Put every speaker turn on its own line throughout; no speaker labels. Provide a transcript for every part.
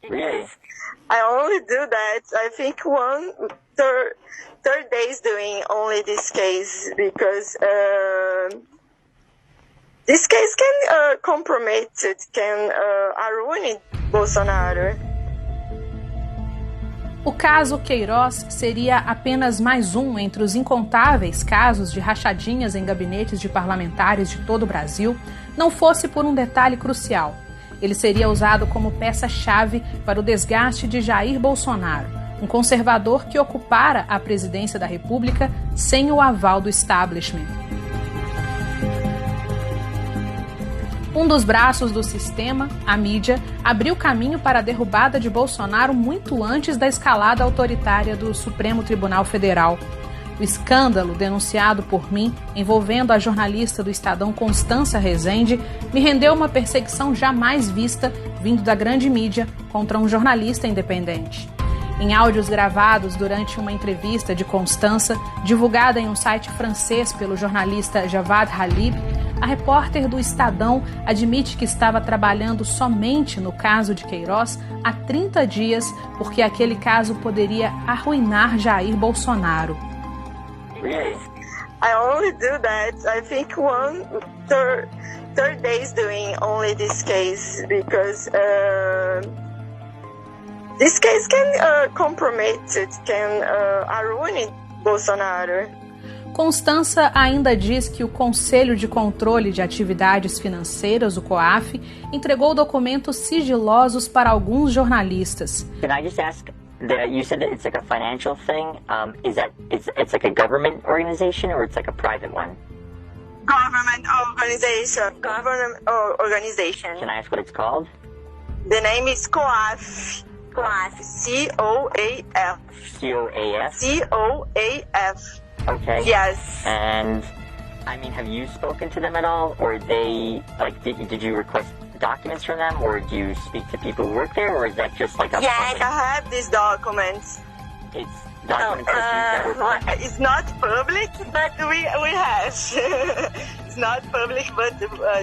Really?
I only do that, I think, third days doing only this case, because this case can compromise, it can ruin Bolsonaro.
O caso Queiroz seria apenas mais um entre os incontáveis casos de rachadinhas em gabinetes de parlamentares de todo o Brasil, não fosse por um detalhe crucial. Ele seria usado como peça-chave para o desgaste de Jair Bolsonaro, um conservador que ocupara a presidência da República sem o aval do establishment. Um dos braços do sistema, a mídia, abriu caminho para a derrubada de Bolsonaro muito antes da escalada autoritária do Supremo Tribunal Federal. O escândalo denunciado por mim, envolvendo a jornalista do Estadão Constância Rezende, me rendeu uma perseguição jamais vista vindo da grande mídia contra um jornalista independente. Em áudios gravados durante uma entrevista de Constância, divulgada em um site francês pelo jornalista Javad Halib, a repórter do Estadão admite que estava trabalhando somente no caso de Queiroz há 30 dias, porque aquele caso poderia arruinar Jair Bolsonaro.
Really? I only do that, I think, third days doing only this case, because this case can compromise, it can ruin Bolsonaro.
Constância ainda diz que o Conselho de Controle de Atividades Financeiras, o COAF, entregou documentos sigilosos para alguns jornalistas.
Can I just ask, you said that it's like a financial thing. Is that it's like a government organization or it's like a private one?
Government organization.
Can I ask what it's called?
The name is COAF. COAF. C-O-A-F.
C-O-A-F?
C-O-A-F.
Okay.
Yes.
And, I mean, have you spoken to them at all? Or they, like, did you request documents from them? Or do you speak to people who work there? Or is that just like a...
Yes, I have these documents.
It's documents
it's not public, but we have. It's not public, but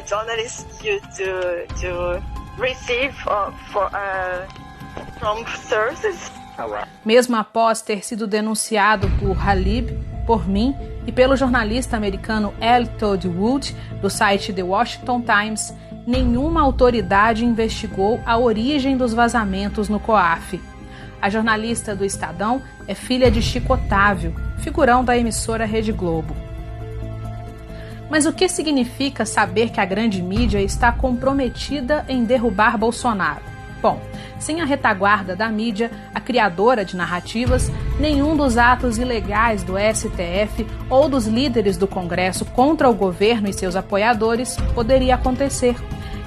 journalists used to receive from sources.
Oh, well.
Mesmo após ter sido denunciado por Halib, por mim e pelo jornalista americano L. Todd Wood, do site The Washington Times, nenhuma autoridade investigou a origem dos vazamentos no COAF. A jornalista do Estadão é filha de Chico Otávio, figurão da emissora Rede Globo. Mas o que significa saber que a grande mídia está comprometida em derrubar Bolsonaro? Bom, sem a retaguarda da mídia, a criadora de narrativas, nenhum dos atos ilegais do STF ou dos líderes do Congresso contra o governo e seus apoiadores poderia acontecer.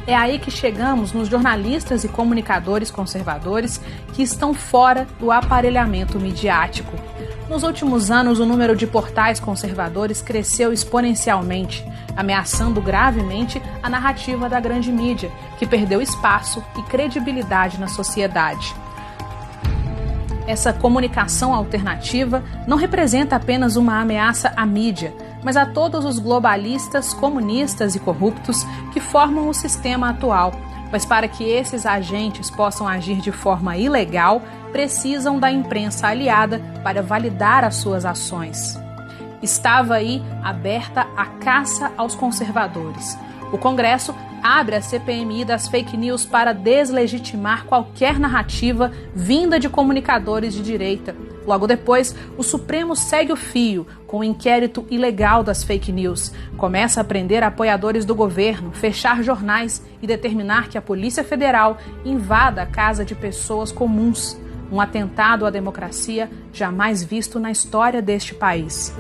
É aí que chegamos nos jornalistas e comunicadores conservadores que estão fora do aparelhamento midiático. Nos últimos anos, o número de portais conservadores cresceu exponencialmente, ameaçando gravemente a narrativa da grande mídia, que perdeu espaço e credibilidade na sociedade. Essa comunicação alternativa não representa apenas uma ameaça à mídia, mas a todos os globalistas, comunistas e corruptos que formam o sistema atual, pois para que esses agentes possam agir de forma ilegal, precisam da imprensa aliada para validar as suas ações. Estava aí aberta a caça aos conservadores. O Congresso abre a CPMI das fake news para deslegitimar qualquer narrativa vinda de comunicadores de direita. Logo depois, o Supremo segue o fio com o inquérito ilegal das fake news. Começa a prender apoiadores do governo, fechar jornais e determinar que a Polícia Federal invada a casa de pessoas comuns. Um atentado à democracia jamais visto na história deste país.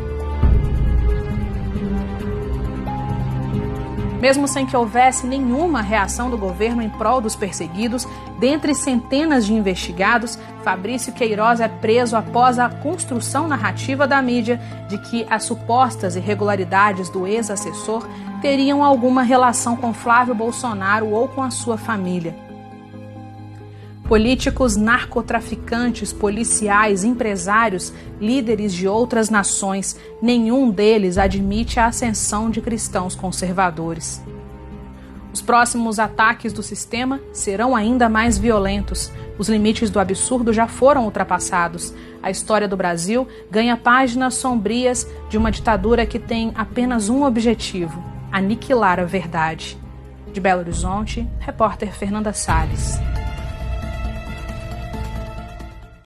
Mesmo sem que houvesse nenhuma reação do governo em prol dos perseguidos, dentre centenas de investigados, Fabrício Queiroz é preso após a construção narrativa da mídia de que as supostas irregularidades do ex-assessor teriam alguma relação com Flávio Bolsonaro ou com a sua família. Políticos, narcotraficantes, policiais, empresários, líderes de outras nações, nenhum deles admite a ascensão de cristãos conservadores. Os próximos ataques do sistema serão ainda mais violentos. Os limites do absurdo já foram ultrapassados. A história do Brasil ganha páginas sombrias de uma ditadura que tem apenas um objetivo: aniquilar a verdade. De Belo Horizonte, repórter Fernanda Salles.